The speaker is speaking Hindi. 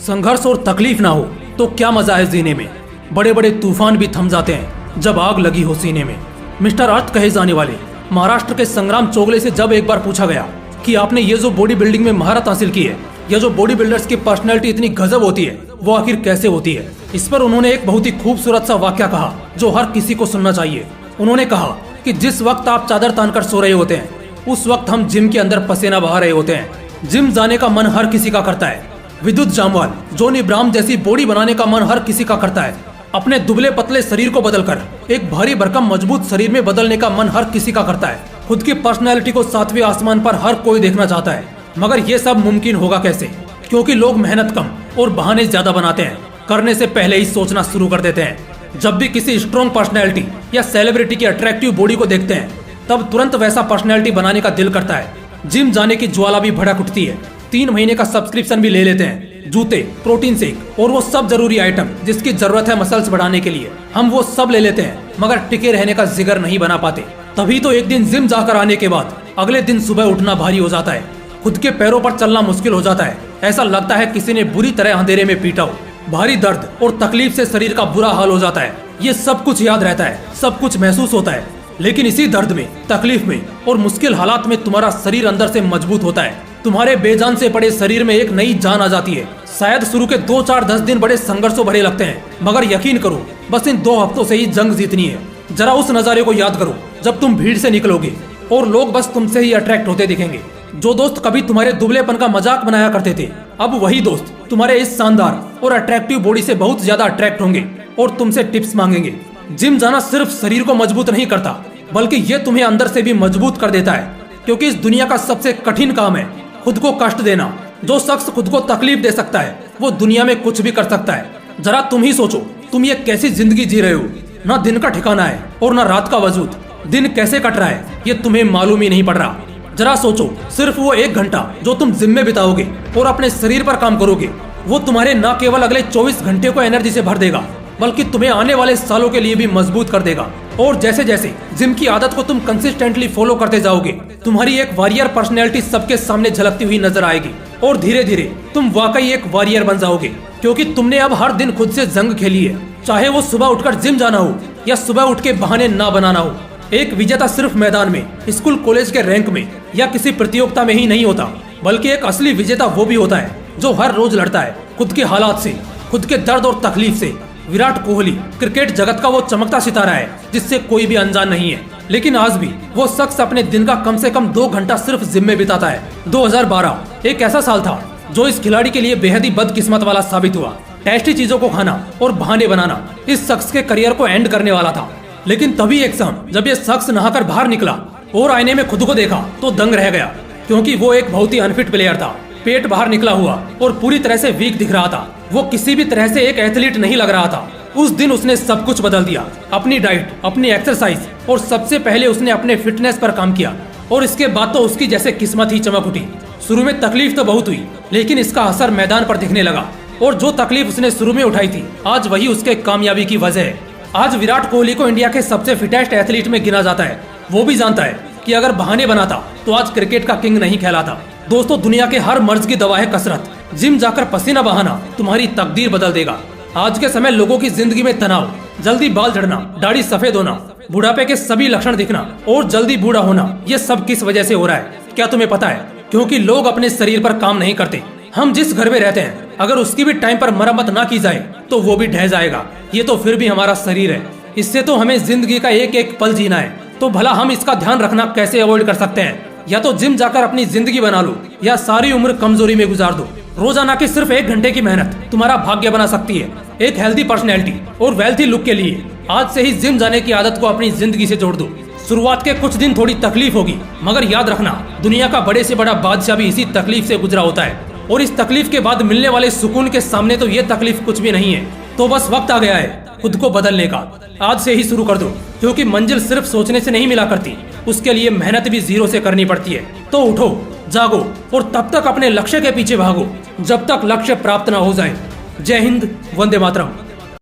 संघर्ष और तकलीफ ना हो तो क्या मजा है जीने में। बड़े बड़े तूफान भी थम जाते हैं जब आग लगी हो सीने में। मिस्टर अर्थ कहे जाने वाले महाराष्ट्र के संग्राम चोगले से जब एक बार पूछा गया कि आपने ये जो बॉडी बिल्डिंग में महारत हासिल की है, ये जो बॉडी बिल्डर्स की पर्सनैलिटी इतनी गजब होती है, वो आखिर कैसे होती है। इस पर उन्होंने एक बहुत ही खूबसूरत सा वाक्य कहा जो हर किसी को सुनना चाहिए। उन्होंने कहा कि जिस वक्त आप चादर तानकर सो रहे होते हैं उस वक्त हम जिम के अंदर पसीना बहा रहे होते हैं। जिम जाने का मन हर किसी का करता है। विद्युत जामवाल, जॉनी ब्राह्म जैसी बॉडी बनाने का मन हर किसी का करता है। अपने दुबले पतले शरीर को बदलकर एक भारी भरकम मजबूत शरीर में बदलने का मन हर किसी का करता है। खुद की पर्सनैलिटी को सातवें आसमान पर हर कोई देखना चाहता है। मगर ये सब मुमकिन होगा कैसे? क्योंकि लोग मेहनत कम और बहाने ज्यादा बनाते हैं। करने से पहले ही सोचना शुरू कर देते हैं। जब भी किसी स्ट्रॉन्ग पर्सनैलिटी या सेलिब्रिटी की अट्रैक्टिव बॉडी को देखते हैं तब तुरंत वैसा पर्सनैलिटी बनाने का दिल करता है। जिम जाने की ज्वाला भी भड़क उठती है। 3 महीने का सब्सक्रिप्शन भी ले लेते हैं। जूते, प्रोटीन शेक और वो सब जरूरी आइटम जिसकी जरूरत है मसल्स बढ़ाने के लिए, हम वो सब ले लेते हैं मगर टिके रहने का जिगर नहीं बना पाते। तभी तो एक दिन जिम जाकर आने के बाद अगले दिन सुबह उठना भारी हो जाता है। खुद के पैरों पर चलना मुश्किल हो जाता है। ऐसा लगता है किसी ने बुरी तरह अंधेरे में पीटा हो। भारी दर्द और तकलीफ से शरीर का बुरा हाल हो जाता है। ये सब कुछ याद रहता है, सब कुछ महसूस होता है। लेकिन इसी दर्द में, तकलीफ में और मुश्किल हालात में तुम्हारा शरीर अंदर से मजबूत होता है। तुम्हारे बेजान से पड़े शरीर में एक नई जान आ जाती है। शायद शुरू के 2, 4, 10 दिन बड़े संघर्षों भरे लगते हैं, मगर यकीन करो बस इन 2 हफ्तों से ही जंग जीतनी है। जरा उस नजारे को याद करो जब तुम भीड़ से निकलोगे और लोग बस तुमसे ही अट्रैक्ट होते दिखेंगे। जो दोस्त कभी तुम्हारे दुबलेपन का मजाक बनाया करते थे, अब वही दोस्त तुम्हारे इस शानदार और अट्रैक्टिव बॉडी से बहुत ज्यादा अट्रैक्ट होंगे और तुमसे टिप्स मांगेंगे। जिम जाना सिर्फ शरीर को मजबूत नहीं करता, बल्कि ये तुम्हें अंदर से भी मजबूत कर देता है। क्योंकि इस दुनिया का सबसे कठिन काम है खुद को कष्ट देना। जो शख्स खुद को तकलीफ दे सकता है वो दुनिया में कुछ भी कर सकता है। जरा तुम ही सोचो, तुम ये कैसी जिंदगी जी रहे हो। ना दिन का ठिकाना है और ना रात का वजूद। दिन कैसे कट रहा है ये तुम्हें मालूम ही नहीं पड़ रहा। जरा सोचो, सिर्फ वो 1 घंटा जो तुम जिम में बिताओगे और अपने शरीर पर काम करोगे, वो तुम्हारे न केवल अगले 24 घंटे को एनर्जी से भर देगा, बल्कि तुम्हें आने वाले सालों के लिए भी मजबूत कर देगा। और जैसे जैसे जिम की आदत को तुम कंसिस्टेंटली फॉलो करते जाओगे, तुम्हारी एक वॉरियर पर्सनैलिटी सबके सामने झलकती हुई नजर आएगी और धीरे धीरे तुम वाकई एक वॉरियर बन जाओगे। क्योंकि तुमने अब हर दिन खुद से जंग खेली है, चाहे वो सुबह उठकर जिम जाना हो या सुबह उठ के बहाने ना बनाना हो। एक विजेता सिर्फ मैदान में, स्कूल कॉलेज के रैंक में या किसी प्रतियोगिता में ही नहीं होता, बल्कि एक असली विजेता वो भी होता है जो हर रोज लड़ता है खुद के हालात से, खुद के दर्द और तकलीफ से। विराट कोहली क्रिकेट जगत का वो चमकता सितारा है जिससे कोई भी अनजान नहीं है। लेकिन आज भी वो शख्स अपने दिन का कम से कम 2 घंटा सिर्फ जिम में बिताता है। 2012 एक ऐसा साल था जो इस खिलाड़ी के लिए बेहद ही बदकिस्मत वाला साबित हुआ। टेस्टी चीजों को खाना और बहाने बनाना इस शख्स के करियर को एंड करने वाला था। लेकिन तभी एक शाम जब ये शख्स नहाकर बाहर निकला और आईने में खुद को देखा तो दंग रह गया। क्योंकि वो एक बहुत ही अनफिट प्लेयर था। पेट बाहर निकला हुआ और पूरी तरह से वीक दिख रहा था। वो किसी भी तरह से एक एथलीट नहीं लग रहा था। उस दिन उसने सब कुछ बदल दिया। अपनी डाइट, अपनी एक्सरसाइज और सबसे पहले उसने अपने फिटनेस पर काम किया। और इसके बाद तो उसकी जैसे किस्मत ही चमक उठी। शुरू में तकलीफ तो बहुत हुई, लेकिन इसका असर मैदान पर दिखने लगा। और जो तकलीफ उसने शुरू में उठाई थी, आज वही उसके कामयाबी की वजह है। आज विराट कोहली को इंडिया के सबसे फिटेस्ट एथलीट में गिना जाता है। वो भी जानता है कि अगर बहाने बनाता तो आज क्रिकेट का किंग नहीं कहलाता। दोस्तों, दुनिया के हर मर्ज की दवा है कसरत। जिम जाकर पसीना बहाना तुम्हारी तकदीर बदल देगा। आज के समय लोगों की जिंदगी में तनाव, जल्दी बाल झड़ना, दाढ़ी सफेद होना, बुढ़ापे के सभी लक्षण दिखना और जल्दी बूढ़ा होना, ये सब किस वजह से हो रहा है क्या तुम्हें पता है? क्योंकि लोग अपने शरीर पर काम नहीं करते। हम जिस घर में रहते हैं अगर उसकी भी टाइम पर मरम्मत ना की जाए तो वो भी ढह जाएगा। ये तो फिर भी हमारा शरीर है। इससे तो हमें जिंदगी का एक एक पल जीना है। तो भला हम इसका ध्यान रखना कैसे अवॉइड कर सकते हैं? या तो जिम जाकर अपनी जिंदगी बना लो या सारी उम्र कमजोरी में गुजार दो। रोजाना की सिर्फ 1 घंटे की मेहनत तुम्हारा भाग्य बना सकती है। एक हेल्दी पर्सनैलिटी और वेल्थी लुक के लिए आज से ही जिम जाने की आदत को अपनी जिंदगी से जोड़ दो। शुरुआत के कुछ दिन थोड़ी तकलीफ होगी, मगर याद रखना दुनिया का बड़े से बड़ा बादशाह भी इसी तकलीफ से गुजरा होता है। और इस तकलीफ के बाद मिलने वाले सुकून के सामने तो ये तकलीफ कुछ भी नहीं है। तो बस वक्त आ गया है खुद को बदलने का। आज से ही शुरू कर दो, क्योंकि मंजिल सिर्फ सोचने से नहीं मिला करती, उसके लिए मेहनत भी जीरो से करनी पड़ती है। तो उठो, जागो और तब तक अपने लक्ष्य के पीछे भागो जब तक लक्ष्य प्राप्त न हो जाए। जय हिंद, वंदे मातरम।